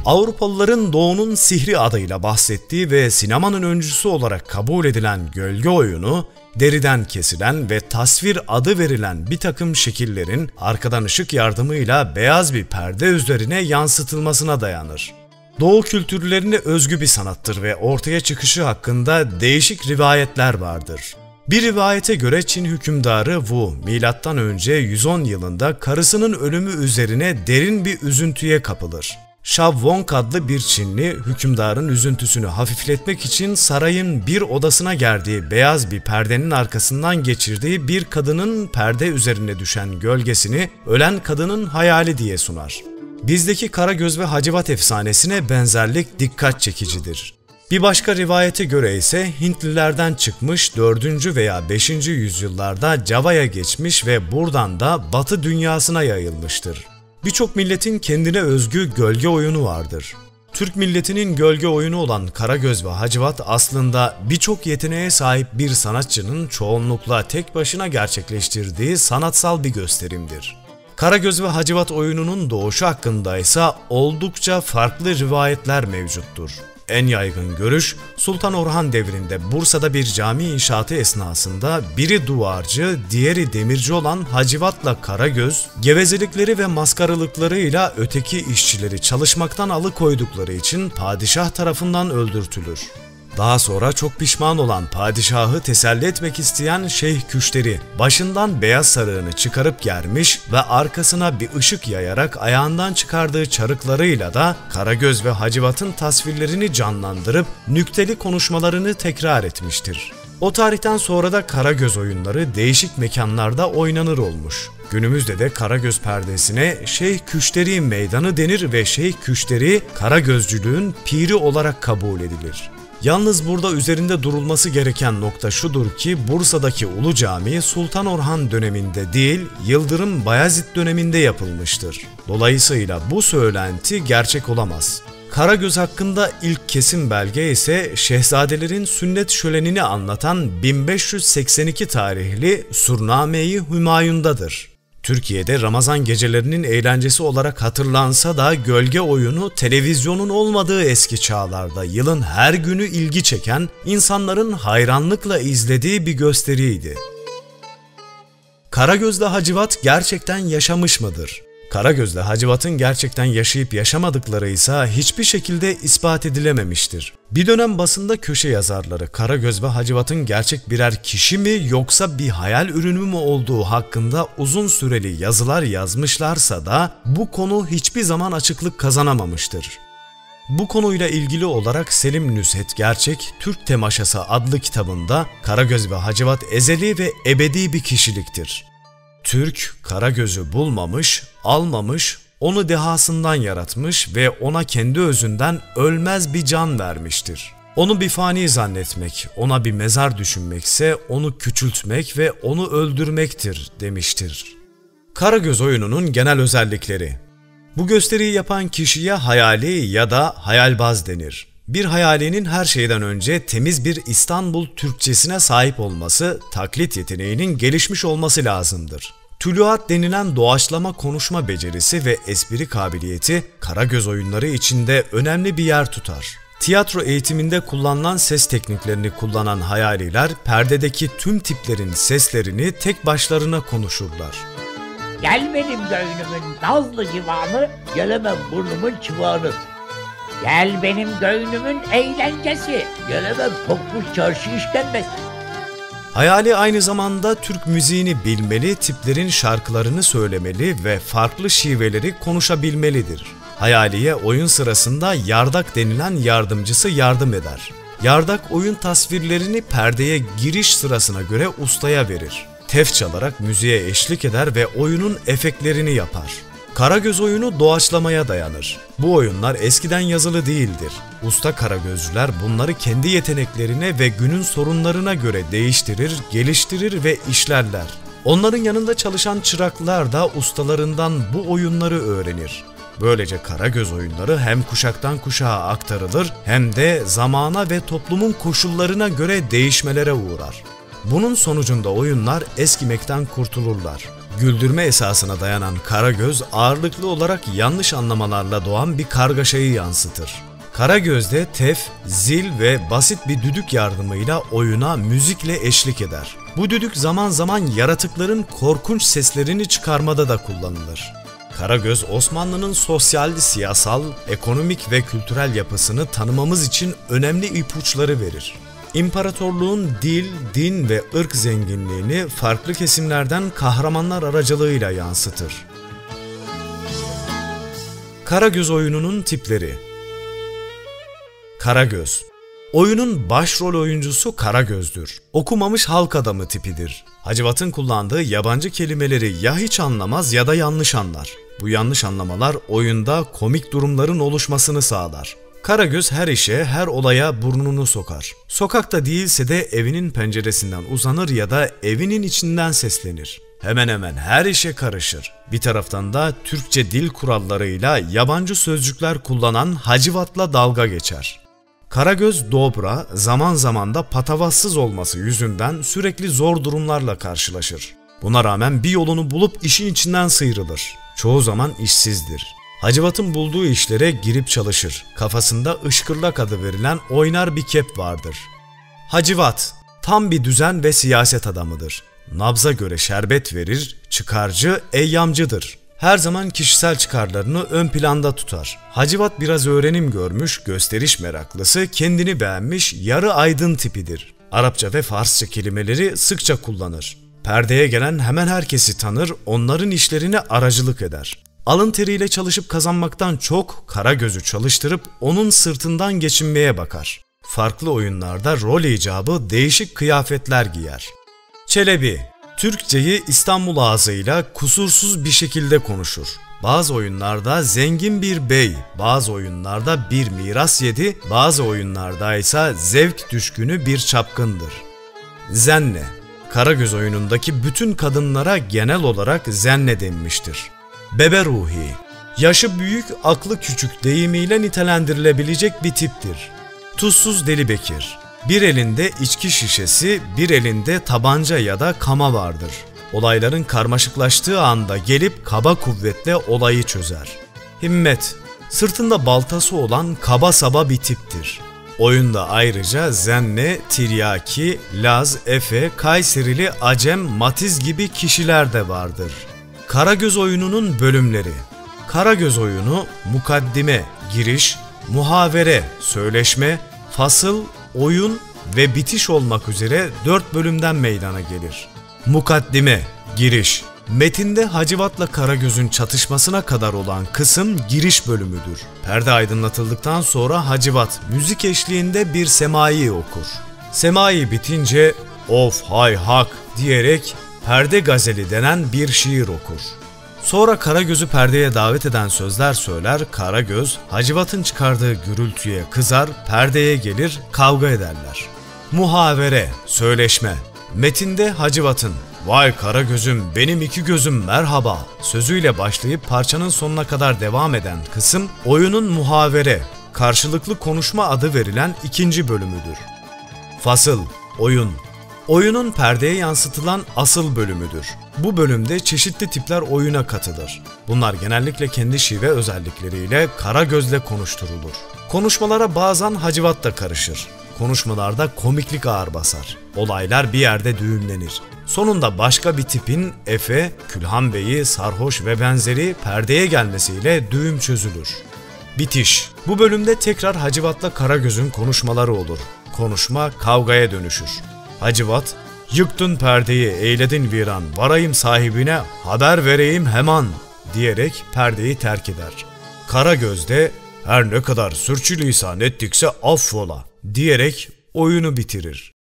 Avrupalıların Doğu'nun sihri adıyla bahsettiği ve sinemanın öncüsü olarak kabul edilen gölge oyunu, deriden kesilen ve tasvir adı verilen bir takım şekillerin arkadan ışık yardımıyla beyaz bir perde üzerine yansıtılmasına dayanır. Doğu kültürlerine özgü bir sanattır ve ortaya çıkışı hakkında değişik rivayetler vardır. Bir rivayete göre Çin hükümdarı Wu, M.Ö. 110 yılında karısının ölümü üzerine derin bir üzüntüye kapılır. Shao Wong adlı bir Çinli, hükümdarın üzüntüsünü hafifletmek için sarayın bir odasına gerdiği beyaz bir perdenin arkasından geçirdiği bir kadının perde üzerine düşen gölgesini ölen kadının hayali diye sunar. Bizdeki Karagöz ve Hacivat efsanesine benzerlik dikkat çekicidir. Bir başka rivayete göre ise Hintlilerden çıkmış 4. veya 5. yüzyıllarda Java'ya geçmiş ve buradan da Batı dünyasına yayılmıştır. Birçok milletin kendine özgü gölge oyunu vardır. Türk milletinin gölge oyunu olan Karagöz ve Hacivat aslında birçok yeteneğe sahip bir sanatçının çoğunlukla tek başına gerçekleştirdiği sanatsal bir gösterimdir. Karagöz ve Hacivat oyununun doğuşu hakkında ise oldukça farklı rivayetler mevcuttur. En yaygın görüş, Sultan Orhan devrinde Bursa'da bir cami inşaatı esnasında biri duvarcı, diğeri demirci olan Hacivat'la Karagöz, gevezelikleri ve maskaralıklarıyla öteki işçileri çalışmaktan alıkoydukları için padişah tarafından öldürtülür. Daha sonra çok pişman olan padişahı teselli etmek isteyen Şeyh Küşteri, başından beyaz sarığını çıkarıp germiş ve arkasına bir ışık yayarak ayağından çıkardığı çarıklarıyla da Karagöz ve Hacivat'ın tasvirlerini canlandırıp nükteli konuşmalarını tekrar etmiştir. O tarihten sonra da Karagöz oyunları değişik mekanlarda oynanır olmuş. Günümüzde de Karagöz perdesine Şeyh Küşteri Meydanı denir ve Şeyh Küşteri Karagözcülüğün piri olarak kabul edilir. Yalnız burada üzerinde durulması gereken nokta şudur ki Bursa'daki Ulu Cami Sultan Orhan döneminde değil, Yıldırım Bayezid döneminde yapılmıştır. Dolayısıyla bu söylenti gerçek olamaz. Karagöz hakkında ilk kesin belge ise Şehzadelerin Sünnet Şöleni'ni anlatan 1582 tarihli Surname-i Hümayun'dadır. Türkiye'de Ramazan gecelerinin eğlencesi olarak hatırlansa da gölge oyunu televizyonun olmadığı eski çağlarda yılın her günü ilgi çeken, insanların hayranlıkla izlediği bir gösteriydi. Karagöz'le Hacivat gerçekten yaşamış mıdır? Karagöz'le Hacivat'ın gerçekten yaşayıp yaşamadıkları ise hiçbir şekilde ispat edilememiştir. Bir dönem basında köşe yazarları Karagöz ve Hacivat'ın gerçek birer kişi mi yoksa bir hayal ürünü mü olduğu hakkında uzun süreli yazılar yazmışlarsa da bu konu hiçbir zaman açıklık kazanamamıştır. Bu konuyla ilgili olarak Selim Nusret Gerçek, Türk Temaşası adlı kitabında Karagöz ve Hacivat ezeli ve ebedi bir kişiliktir. Türk, Karagöz'ü bulmamış, almamış, onu dehasından yaratmış ve ona kendi özünden ölmez bir can vermiştir. Onu bir fani zannetmek, ona bir mezar düşünmekse onu küçültmek ve onu öldürmektir demiştir. Karagöz oyununun genel özellikleri. Bu gösteriyi yapan kişiye hayali ya da hayalbaz denir. Bir hayalinin her şeyden önce temiz bir İstanbul Türkçesine sahip olması, taklit yeteneğinin gelişmiş olması lazımdır. Tuluat denilen doğaçlama konuşma becerisi ve espri kabiliyeti Karagöz oyunları içinde önemli bir yer tutar. Tiyatro eğitiminde kullanılan ses tekniklerini kullanan hayaliler perdedeki tüm tiplerin seslerini tek başlarına konuşurlar. Gel benim göynümün nazlı civanı, gelemem burnumun çıvanı. Gel benim göynümün eğlencesi, gelemem topmuş çarşı işkembesi. Hayali aynı zamanda Türk müziğini bilmeli, tiplerin şarkılarını söylemeli ve farklı şiveleri konuşabilmelidir. Hayaliye oyun sırasında yardak denilen yardımcısı yardım eder. Yardak oyun tasvirlerini perdeye giriş sırasına göre ustaya verir. Tef çalarak müziğe eşlik eder ve oyunun efektlerini yapar. Karagöz oyunu doğaçlamaya dayanır. Bu oyunlar eskiden yazılı değildir. Usta Karagözcüler bunları kendi yeteneklerine ve günün sorunlarına göre değiştirir, geliştirir ve işlerler. Onların yanında çalışan çıraklar da ustalarından bu oyunları öğrenir. Böylece Karagöz oyunları hem kuşaktan kuşağa aktarılır hem de zamana ve toplumun koşullarına göre değişmelere uğrar. Bunun sonucunda oyunlar eskimekten kurtulurlar. Güldürme esasına dayanan Karagöz ağırlıklı olarak yanlış anlamalarla doğan bir kargaşayı yansıtır. Karagöz'de tef, zil ve basit bir düdük yardımıyla oyuna müzikle eşlik eder. Bu düdük zaman zaman yaratıkların korkunç seslerini çıkarmada da kullanılır. Karagöz, Osmanlı'nın sosyal, siyasal, ekonomik ve kültürel yapısını tanımamız için önemli ipuçları verir. İmparatorluğun dil, din ve ırk zenginliğini farklı kesimlerden kahramanlar aracılığıyla yansıtır. Karagöz oyununun tipleri. Karagöz. Oyunun başrol oyuncusu Karagöz'dür. Okumamış halk adamı tipidir. Hacivat'ın kullandığı yabancı kelimeleri ya hiç anlamaz ya da yanlış anlar. Bu yanlış anlamalar oyunda komik durumların oluşmasını sağlar. Karagöz her işe, her olaya burnunu sokar. Sokakta değilse de evinin penceresinden uzanır ya da evinin içinden seslenir. Hemen hemen her işe karışır. Bir taraftan da Türkçe dil kurallarıyla yabancı sözcükler kullanan Hacivat'la dalga geçer. Karagöz dobra, zaman zaman da patavatsız olması yüzünden sürekli zor durumlarla karşılaşır. Buna rağmen bir yolunu bulup işin içinden sıyrılır. Çoğu zaman işsizdir. Hacivat'ın bulduğu işlere girip çalışır. Kafasında ışkırlak adı verilen oynar bir kep vardır. Hacivat, tam bir düzen ve siyaset adamıdır. Nabza göre şerbet verir, çıkarcı, eyyamcıdır. Her zaman kişisel çıkarlarını ön planda tutar. Hacivat biraz öğrenim görmüş, gösteriş meraklısı, kendini beğenmiş, yarı aydın tipidir. Arapça ve Farsça kelimeleri sıkça kullanır. Perdeye gelen hemen herkesi tanır, onların işlerine aracılık eder. Alın teriyle çalışıp kazanmaktan çok Karagöz'ü çalıştırıp onun sırtından geçinmeye bakar. Farklı oyunlarda rol icabı değişik kıyafetler giyer. Çelebi, Türkçeyi İstanbul ağzıyla kusursuz bir şekilde konuşur. Bazı oyunlarda zengin bir bey, bazı oyunlarda bir miras yedi, bazı oyunlarda ise zevk düşkünü bir çapkındır. Zenne, Karagöz oyunundaki bütün kadınlara genel olarak zenne denmiştir. Beberuhi, yaşı büyük, aklı küçük deyimiyle nitelendirilebilecek bir tiptir. Tuzsuz Deli Bekir, bir elinde içki şişesi, bir elinde tabanca ya da kama vardır. Olayların karmaşıklaştığı anda gelip kaba kuvvetle olayı çözer. Himmet, sırtında baltası olan kaba saba bir tiptir. Oyunda ayrıca Zenne, Tiryaki, Laz, Efe, Kayserili, Acem, Matiz gibi kişiler de vardır. Karagöz oyununun bölümleri. Karagöz oyunu mukaddime, giriş, muhavere, söyleşme, fasıl, oyun ve bitiş olmak üzere 4 bölümden meydana gelir. Mukaddime, giriş. Metinde Hacivat'la Karagöz'ün çatışmasına kadar olan kısım giriş bölümüdür. Perde aydınlatıldıktan sonra Hacivat müzik eşliğinde bir semai okur. Semai bitince "Of hay hak" diyerek perde gazeli denen bir şiir okur. Sonra Karagöz'ü perdeye davet eden sözler söyler, Karagöz, Hacivat'ın çıkardığı gürültüye kızar, perdeye gelir, kavga ederler. Muhavere, söyleşme. Metinde Hacivat'ın "Vay Karagöz'üm, benim iki gözüm merhaba" sözüyle başlayıp parçanın sonuna kadar devam eden kısım, oyunun muhavere, karşılıklı konuşma adı verilen ikinci bölümüdür. Fasıl, oyun. Oyunun perdeye yansıtılan asıl bölümüdür. Bu bölümde çeşitli tipler oyuna katılır. Bunlar genellikle kendi şive özellikleriyle Karagöz'le konuşturulur. Konuşmalara bazen Hacivat da karışır. Konuşmalarda komiklik ağır basar. Olaylar bir yerde düğümlenir. Sonunda başka bir tipin Efe, Külhan Bey'i, sarhoş ve benzeri perdeye gelmesiyle düğüm çözülür. Bitiş. Bu bölümde tekrar Hacivat'la Karagöz'ün konuşmaları olur. Konuşma kavgaya dönüşür. Hacivat, "Yıktın perdeyi, eyledin viran, varayım sahibine, haber vereyim hemen" diyerek perdeyi terk eder. Karagöz de "Her ne kadar sürçülisan ettikse affola" diyerek oyunu bitirir.